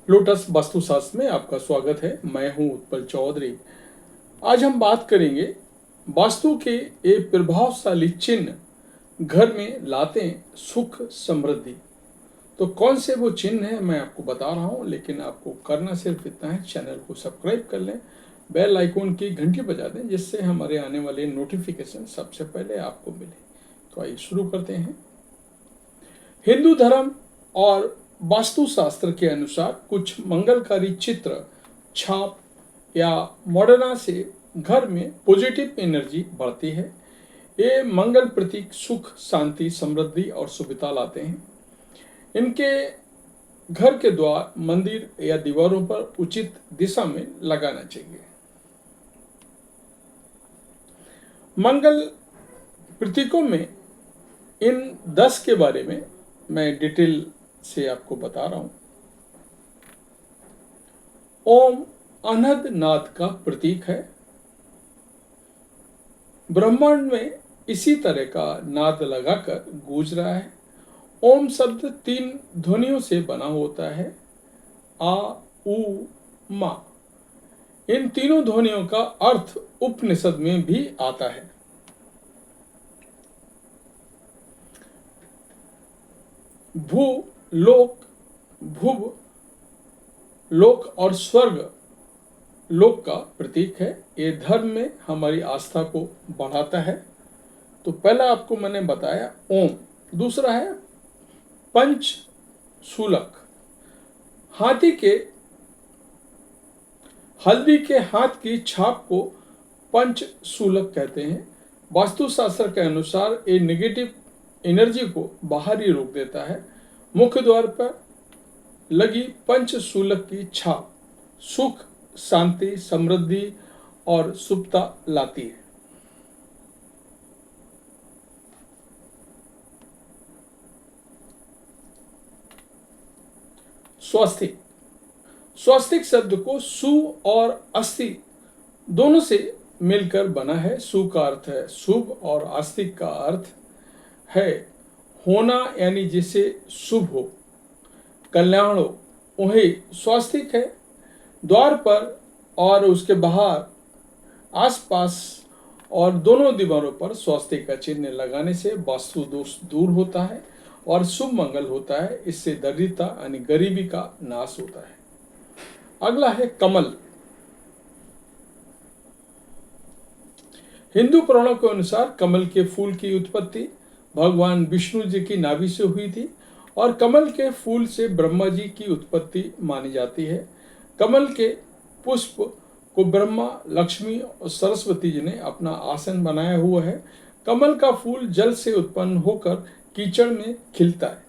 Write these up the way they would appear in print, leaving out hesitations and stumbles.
Lotus वास्तुशास्त्र में आपका स्वागत है। मैं हूं उत्पल चौधरी। आज हम बात करेंगे वास्तु के एक प्रभावशाली चिन्ह घर में लाते हैं सुख समृद्धि। तो कौन से वो चिन्ह हैं मैं आपको बता रहा हूं, लेकिन आपको करना सिर्फ इतना है, चैनल को सब्सक्राइब कर लें, बेल आइकॉन की घंटी बजा दें, जिससे हमारे आने वाले नोटिफिकेशन सबसे पहले आपको मिले। तो आइए शुरू करते हैं। हिंदू धर्म और वास्तुशास्त्र के अनुसार कुछ मंगलकारी चित्र, छाप या मॉडर्ना से घर में पॉजिटिव एनर्जी बढ़ती है। ये मंगल प्रतीक सुख, शांति, समृद्धि और सुविधा लाते हैं। इनके घर के द्वार, मंदिर या दीवारों पर उचित दिशा में लगाना चाहिए। मंगल प्रतीकों में इन 10 के बारे में मैं डिटेल से आपको बता रहा हूं। ओम अनहद नाद का प्रतीक है। ब्रह्मांड में इसी तरह का नाद लगाकर गूंज रहा है। ओम शब्द 3 ध्वनियों से बना होता है, आ, उ, मा। इन तीनों ध्वनियों का अर्थ उपनिषद में भी आता है। भू लोक, भुव लोक और स्वर्ग लोक का प्रतीक है। ये धर्म में हमारी आस्था को बढ़ाता है। तो पहला आपको मैंने बताया ओम। दूसरा है पंचशूलक। हल्दी के हाथ की छाप को पंचशूलक कहते हैं। वास्तुशास्त्र के अनुसार ये नेगेटिव एनर्जी को बाहर ही रोक देता है। मुख्य द्वार पर लगी पंचशूलक की छाप सुख, शांति, समृद्धि और शुभता लाती है। स्वास्तिक। स्वास्तिक शब्द को सु और अस्ति दोनों से मिलकर बना है। सु का अर्थ है शुभ और आस्तिक का अर्थ है होना, यानी जिसे शुभ हो, कल्याण हो, वही स्वास्तिक है। द्वार पर और उसके बाहर, आसपास और दोनों दीवारों पर स्वास्तिक का चिन्ह लगाने से वास्तु दोष दूर होता है और शुभ मंगल होता है। इससे दरिद्रता यानी गरीबी का नाश होता है। अगला है कमल। हिंदू पुराणों के अनुसार कमल के फूल की उत्पत्ति भगवान विष्णु जी की नाभि से हुई थी और कमल के फूल से ब्रह्मा जी की उत्पत्ति मानी जाती है। कमल के पुष्प को ब्रह्मा, लक्ष्मी और सरस्वती जी ने अपना आसन बनाया हुआ है। कमल का फूल जल से उत्पन्न होकर कीचड़ में खिलता है,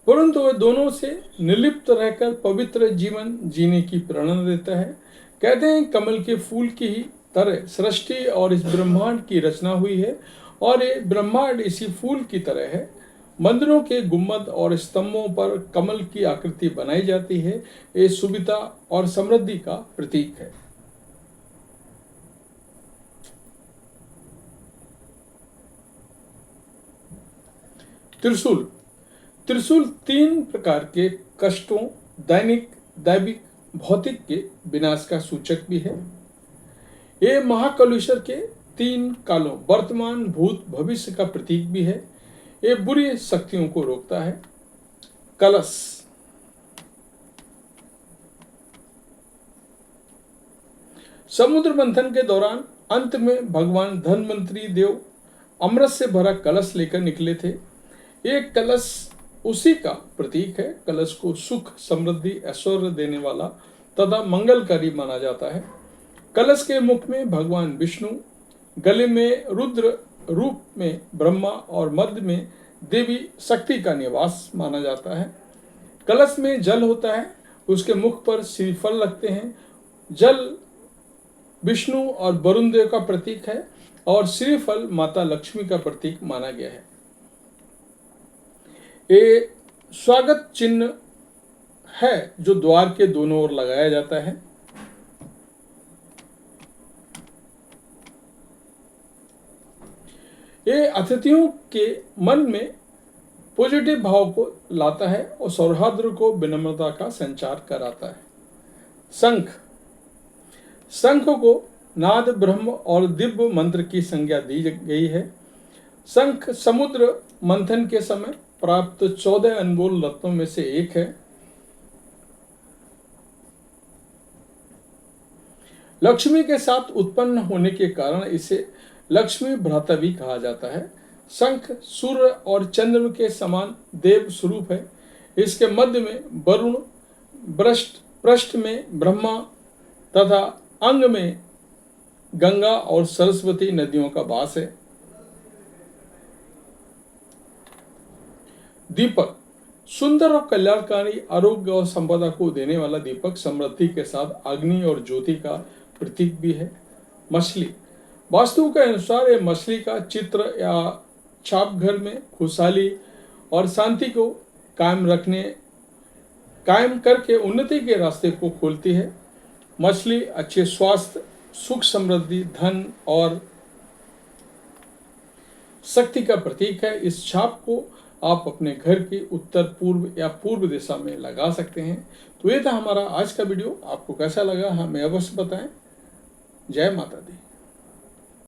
परंतु वह दोनों से निर्लिप्त रहकर पवित्र जीवन जीने की प्रेरणा देता है। कहते हैं कमल के फूल की ही तरह सृष्टि और इस ब्रह्मांड की रचना हुई है और ये ब्रह्मांड इसी फूल की तरह है। मंदिरों के गुम्बद और स्तंभों पर कमल की आकृति बनाई जाती है। ये सुविधा और समृद्धि का प्रतीक है। त्रिशूल। त्रिशूल 3 प्रकार के कष्टों, दैनिक, दैविक, भौतिक के विनाश का सूचक भी है। ये महाकालेश्वर के 3 कालों, वर्तमान, भूत, भविष्य का प्रतीक भी है। ये बुरी शक्तियों को रोकता है। कलश। समुद्र मंथन के दौरान अंत में भगवान धन्वंतरी देव अमृत से भरा कलश लेकर निकले थे। एक कलश उसी का प्रतीक है। कलश को सुख, समृद्धि, ऐश्वर्य देने वाला तथा मंगलकारी माना जाता है। कलश के मुख में भगवान विष्णु, गले में रुद्र रूप में ब्रह्मा और मध्य में देवी शक्ति का निवास माना जाता है। कलश में जल होता है, उसके मुख पर श्रीफल लगते हैं। जल विष्णु और वरुण देव का प्रतीक है और श्रीफल माता लक्ष्मी का प्रतीक माना गया है। ये स्वागत चिन्ह है जो द्वार के दोनों ओर लगाया जाता है। ये अतिथियों के मन में पॉजिटिव भाव को लाता है और सौहार्द को विनम्रता का संचार कराता है। शंख, शंख को नाद, ब्रह्म और दिव्य मंत्र की संज्ञा दी गई है। शंख समुद्र मंथन के समय प्राप्त 14 अनमोल रत्नों में से एक है। लक्ष्मी के साथ उत्पन्न होने के कारण इसे लक्ष्मी भ्राता भी कहा जाता है। शंख सूर्य और चंद्र के समान देव स्वरूप है। इसके मध्य में वरुण, पृष्ठ में ब्रह्मा तथा अंग में गंगा और सरस्वती नदियों का वास है। दीपक, सुंदर और कल्याणकारी आरोग्य और संपदा को देने वाला दीपक समृद्धि के साथ अग्नि और ज्योति का प्रतीक भी है। मछली, वास्तु के अनुसार ये मछली का चित्र या छाप घर में खुशहाली और शांति को कायम करके उन्नति के रास्ते को खोलती है। मछली अच्छे स्वास्थ्य, सुख, समृद्धि, धन और शक्ति का प्रतीक है। इस छाप को आप अपने घर की उत्तर, पूर्व या पूर्व दिशा में लगा सकते हैं। तो ये था हमारा आज का वीडियो। आपको कैसा लगा हमें अवश्य बताएं। जय माता दी।